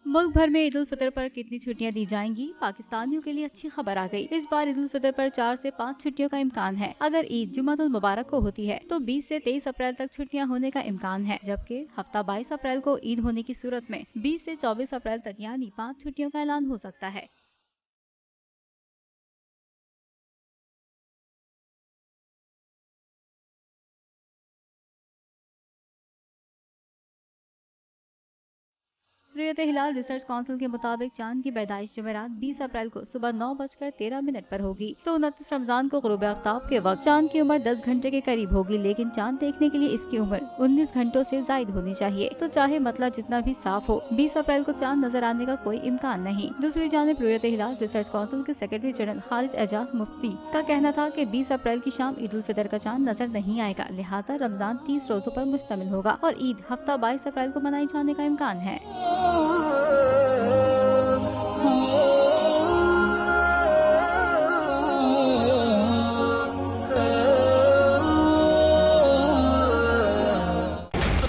मुल्क भर में ईद उल फितर पर कितनी छुट्टियां दी जाएंगी? पाकिस्तानियों के लिए अच्छी खबर आ गई। इस बार ईद उल फितर पर 4 से 5 छुट्टियों का इम्कान है। अगर ईद जुमातुल मुबारक को होती है तो 20 से 23 अप्रैल तक छुट्टियां होने का इम्कान है, जबकि हफ्ता 22 अप्रैल को ईद होने की सूरत में 20 से 24 अप्रैल तक यानी 5 छुट्टियों का ऐलान हो सकता है। रुयत हिलाल रिसर्च काउंसिल के मुताबिक चांद की पैदाइश जुमेरात 20 अप्रैल को सुबह 9:13 पर होगी, तो 29 रमजान को ग़ुरूब आफ्ताब के वक्त चांद की उम्र 10 घंटे के करीब होगी। लेकिन चांद देखने के लिए इसकी उम्र 19 घंटों से जायद होनी चाहिए। तो चाहे मतला जितना भी साफ हो, 20 अप्रैल को चांद नजर आने का कोई इम्कान नहीं। दूसरी जानिब रुयत हिलाल रिसर्च काउंसिल के सेक्रेटरी जनरल खालिद एजाज मुफ्ती का कहना था कि 20 अप्रैल की शाम ईद उल फितर का चांद नजर नहीं आएगा, लिहाजा रमजान 30 रोजों पर मुश्तमिल होगा और ईद हफ्ता 22 अप्रैल को मनाई जाने का इम्कान है।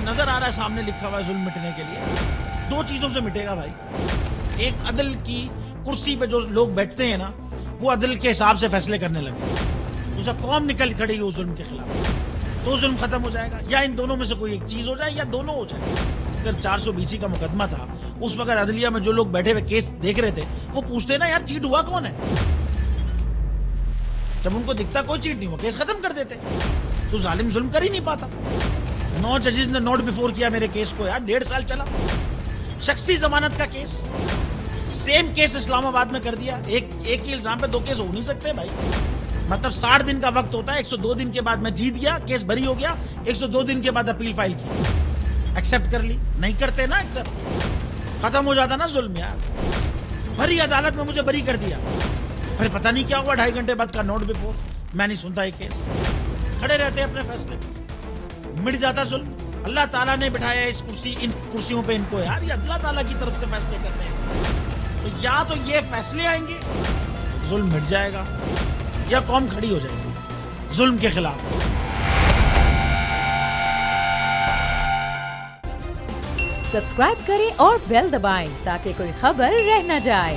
नजर आ रहा है सामने लिखा हुआ है जुल्म मिटने के लिए। दो चीजों से मिटेगा भाई, एक अदल की कुर्सी पे जो लोग बैठते हैं ना, वो अदल के हिसाब से फैसले करने लगे, दूसरा कौम निकल खड़ी उस जुल्म के खिलाफ, तो जुल्म खत्म हो जाएगा। या इन दोनों में से कोई एक चीज हो जाए या दोनों हो जाए। अगर 420 का मुकदमा था, उस वक्त अदलिया में जो लोग बैठे हुए केस देख रहे थे वो पूछते ना यार चीट हुआ कौन है, जब उनको दिखता कोई चीट नहीं हुआ केस खत्म कर देते। तो जालिम जुल्म कर ही नहीं पाता। 9 जजेस ने नोट बिफोर किया मेरे केस को यार, 1.5 साल चला। शख्सी जमानत का केस, सेम केस इस्लामाबाद में कर दिया। एक ही इल्जाम पे 2 केस हो नहीं सकते भाई। मतलब 60 दिन का वक्त होता है, 102 दिन के बाद मैं जीत गया, केस बरी हो गया, 102 दिन के बाद अपील फाइल की, एक्सेप्ट कर ली। नहीं करते ना एक्सेप्ट, खत्म हो जाता ना जुल्म यार। भरी अदालत में मुझे बरी कर दिया, फिर पता नहीं क्या हुआ 2.5 घंटे बाद का नोट बिफोर, मैं नहीं सुनता ये केस। खड़े रहते अपने फैसले, मिट जाता जुल्म। अल्लाह ताला ने बिठाया इस कुर्सी, इन कुर्सियों पे इनको यार, ये अल्लाह ताला की तरफ से फैसले कर रहे हैं। तो या तो ये फैसले आएंगे, जुल्म मिट जाएगा, या कौम खड़ी हो जाएगी जुल्म के खिलाफ। सब्सक्राइब करें और बेल दबाएं ताकि कोई खबर रह न जाए।